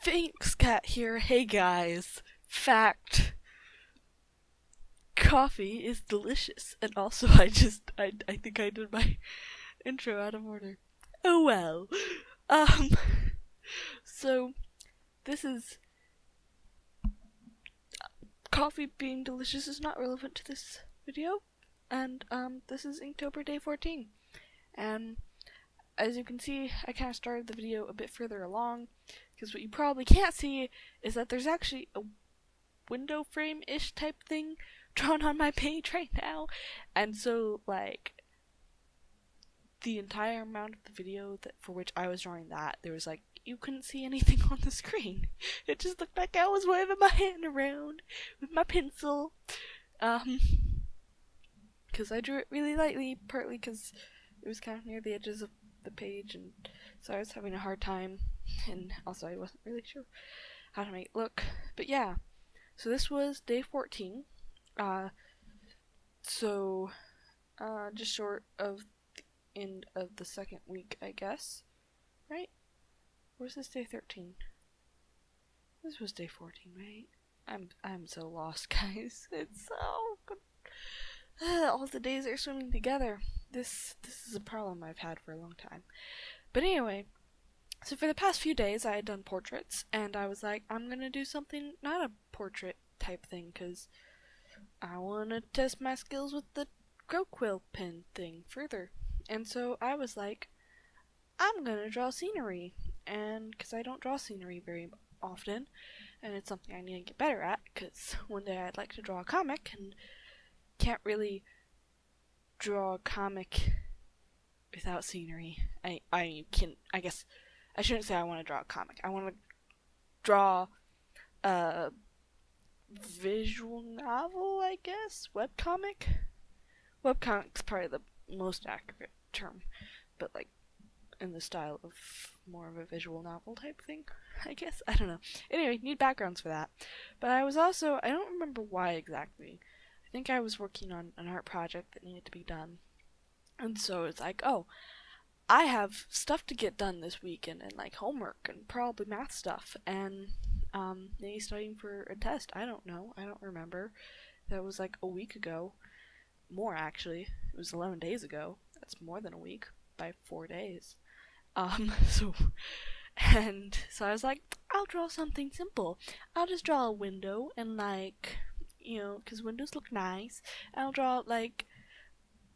Thanks, Cat here. Hey guys. Fact. Coffee is delicious. And also I think I did my intro out of order. Oh well. Um so this is coffee being delicious is not relevant to this video. And this is Inktober day 14. And as you can see, I kind of started the video a bit further along, because what you probably can't see is that there's actually a window frame-ish type thing drawn on my page right now, and so, like, the entire amount of the video for which I was drawing that, there was, like, you couldn't see anything on the screen. It just looked like I was waving my hand around with my pencil, because I drew it really lightly, partly because it was kind of near the edges of the page, and so I was having a hard time, and also I wasn't really sure how to make it look. But yeah, so this was day 14, just short of the end of the second week, I guess, right? Or is this day 13? This was day 14, right? I'm so lost, guys. It's so good. All the days are swimming together. This is a problem I've had for a long time. But anyway, so for the past few days I had done portraits, and I was like, I'm gonna do something not a portrait type thing, because I want to test my skills with the crow quill pen thing further. And so I was like, I'm gonna draw scenery, and because I don't draw scenery very often, and it's something I need to get better at, because one day I'd like to draw a comic, and can't really draw a comic without scenery. I guess I shouldn't say I want to draw a comic. I want to draw a visual novel, I guess? Webcomic? Webcomic's probably the most accurate term, but like in the style of more of a visual novel type thing, I guess. I don't know. Anyway, need backgrounds for that. But I was also, I don't remember why exactly. I think I was working on an art project that needed to be done. And so it's like, oh, I have stuff to get done this week, and like homework and probably math stuff, and maybe studying for a test. I don't know. I don't remember. That was like a week ago. More actually. It was 11 days ago. That's more than a week by 4 days. So I was like, I'll draw something simple. I'll just draw a window and like, because windows look nice. I'll draw like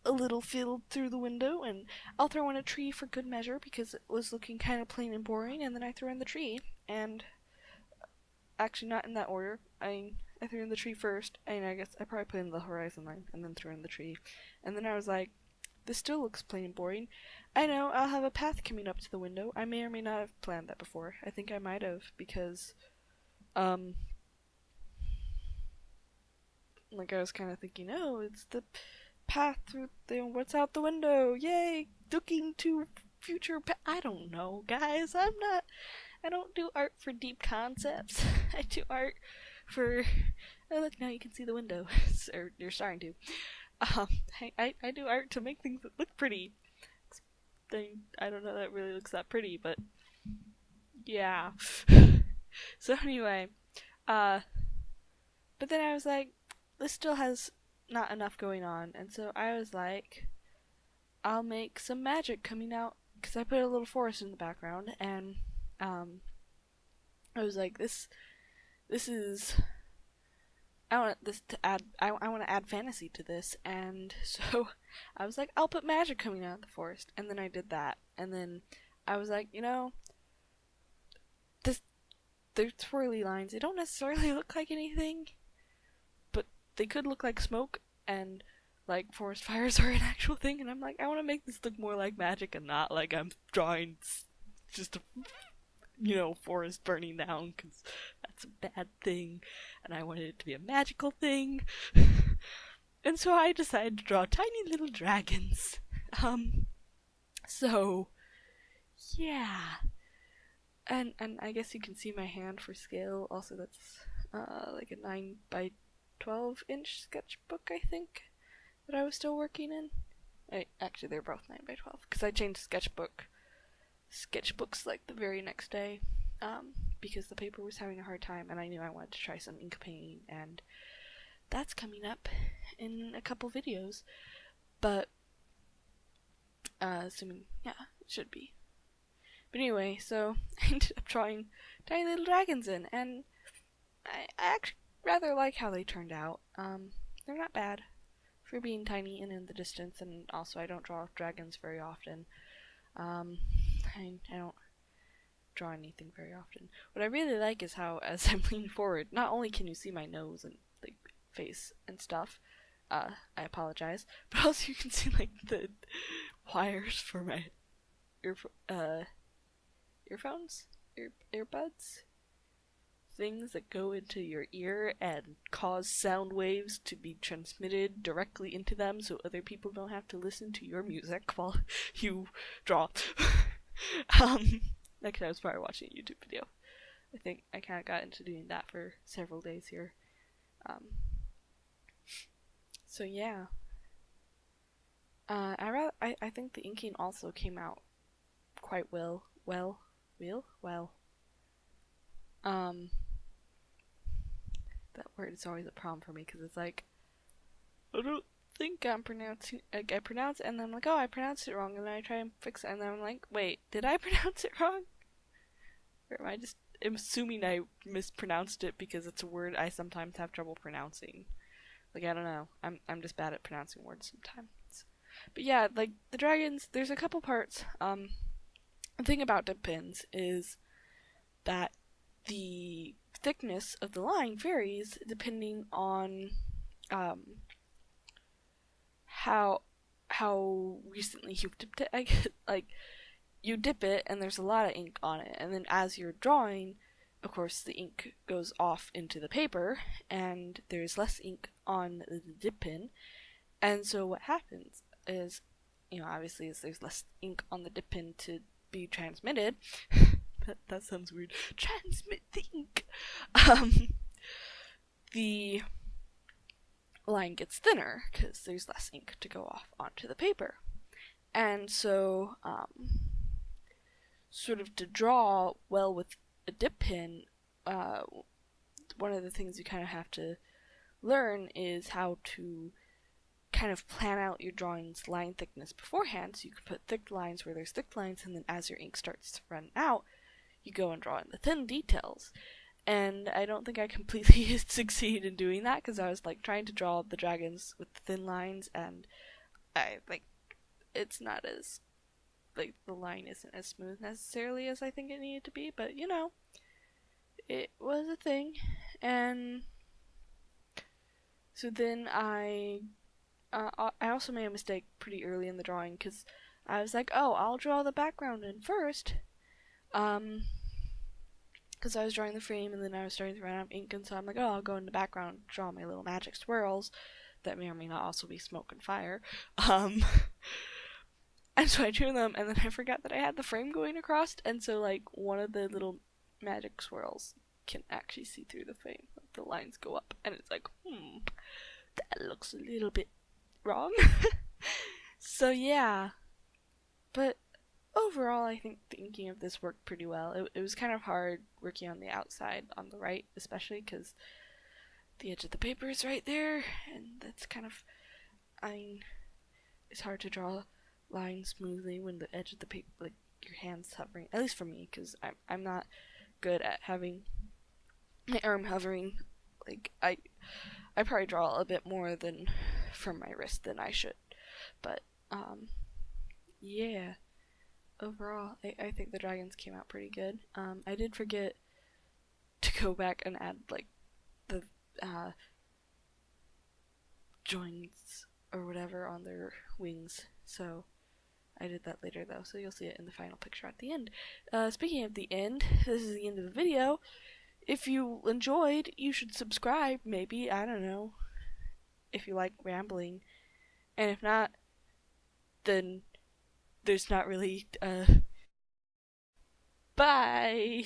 a little field through the window, and I'll throw in a tree for good measure because it was looking kind of plain and boring, and then I threw in the tree, and actually not in that order. I threw in the tree first, and I guess I probably put in the horizon line, and then threw in the tree, and then I was like, this still looks plain and boring. I know, I'll have a path coming up to the window. I may or may not have planned that before. I think I might have, because, like I was kind of thinking, oh, it's the path through what's out the window, yay, looking to future I don't know, guys. I don't do art for deep concepts. I do art for, oh look, now you can see the window, or you're starting to. I do art to make things that look pretty. I don't know that it really looks that pretty, but yeah. So anyway, but then I was like, this still has not enough going on, and so I was like, I'll make some magic coming out, because I put a little forest in the background, and I was like, this is, I want this to add, I want to add fantasy to this, and so I was like, I'll put magic coming out of the forest, and then I did that, and then I was like, they're twirly lines, they don't necessarily look like anything, but they could look like smoke, and like forest fires are an actual thing, and I'm like, I want to make this look more like magic and not like I'm drawing just a forest burning down, because that's a bad thing, and I wanted it to be a magical thing. And so I decided to draw tiny little dragons. So yeah, and I guess you can see my hand for scale. Also, that's like a 9 by 12 inch sketchbook, I think, that I was still working in. Actually, they're both 9 by 12 because I changed sketchbooks like the very next day. because the paper was having a hard time, and I knew I wanted to try some ink painting, and that's coming up in a couple videos. But assuming, yeah, it should be. But anyway, so I ended up drawing tiny little dragons in, and I actually rather like how they turned out. They're not bad for being tiny and in the distance, and also I don't draw dragons very often. I don't draw anything very often. What I really like is how, as I'm leaning forward, not only can you see my nose and like face and stuff, I apologize, but also you can see like the wires for my earphones, earbuds, things that go into your ear and cause sound waves to be transmitted directly into them so other people don't have to listen to your music while you draw. Like I was probably watching a YouTube video. I think I kind of got into doing that for several days here. So yeah. I think the inking also came out quite well. That word is always a problem for me because it's like, I don't think I'm pronouncing, like, I pronounce it and then I'm like, oh, I pronounced it wrong, and then I try and fix it and then I'm like, wait, did I pronounce it wrong? Or am I just assuming I mispronounced it because it's a word I sometimes have trouble pronouncing? Like, I don't know. I'm just bad at pronouncing words sometimes. But yeah, like, the dragons, there's a couple parts. The thing about dip pins is that the thickness of the line varies depending on how recently you've dipped it. I guess, like, you dip it and there's a lot of ink on it, and then as you're drawing, of course, the ink goes off into the paper and there's less ink on the dip pin, and so what happens is, obviously, is there's less ink on the dip pin to be transmitted. that sounds weird. Transmit the ink. The line gets thinner because there's less ink to go off onto the paper. And so, sort of to draw well with a dip pen, one of the things you kind of have to learn is how to kind of plan out your drawing's line thickness beforehand, so you can put thick lines where there's thick lines, and then as your ink starts to run out, you go and draw in the thin details. And I don't think I completely succeeded in doing that, because I was like trying to draw the dragons with the thin lines, and it's not as, like, the line isn't as smooth necessarily as I think it needed to be, but it was a thing. And so then I also made a mistake pretty early in the drawing, because I was like, oh, I'll draw the background in first, because I was drawing the frame and then I was starting to run out of ink, and so I'm like, oh, I'll go in the background and draw my little magic swirls that may or may not also be smoke and fire. And so I drew them, and then I forgot that I had the frame going across, and so, like, one of the little magic swirls can actually see through the frame. Like, the lines go up, and it's like, that looks a little bit wrong. So yeah, but overall I think the inking of this worked pretty well. It was kind of hard working on the outside, on the right especially, because the edge of the paper is right there, and that's kind of, it's hard to draw lines smoothly when the edge of the paper, like, your hand's hovering, at least for me, because I'm not good at having my arm hovering. Like, I probably draw a bit more than from my wrist than I should, but yeah, overall I think the dragons came out pretty good. I did forget to go back and add, like, the joints or whatever on their wings, so I did that later though, so you'll see it in the final picture at the end. Speaking of the end, this is the end of the video. If you enjoyed, you should subscribe, maybe, I don't know, if you like rambling. And if not, then there's not really, bye!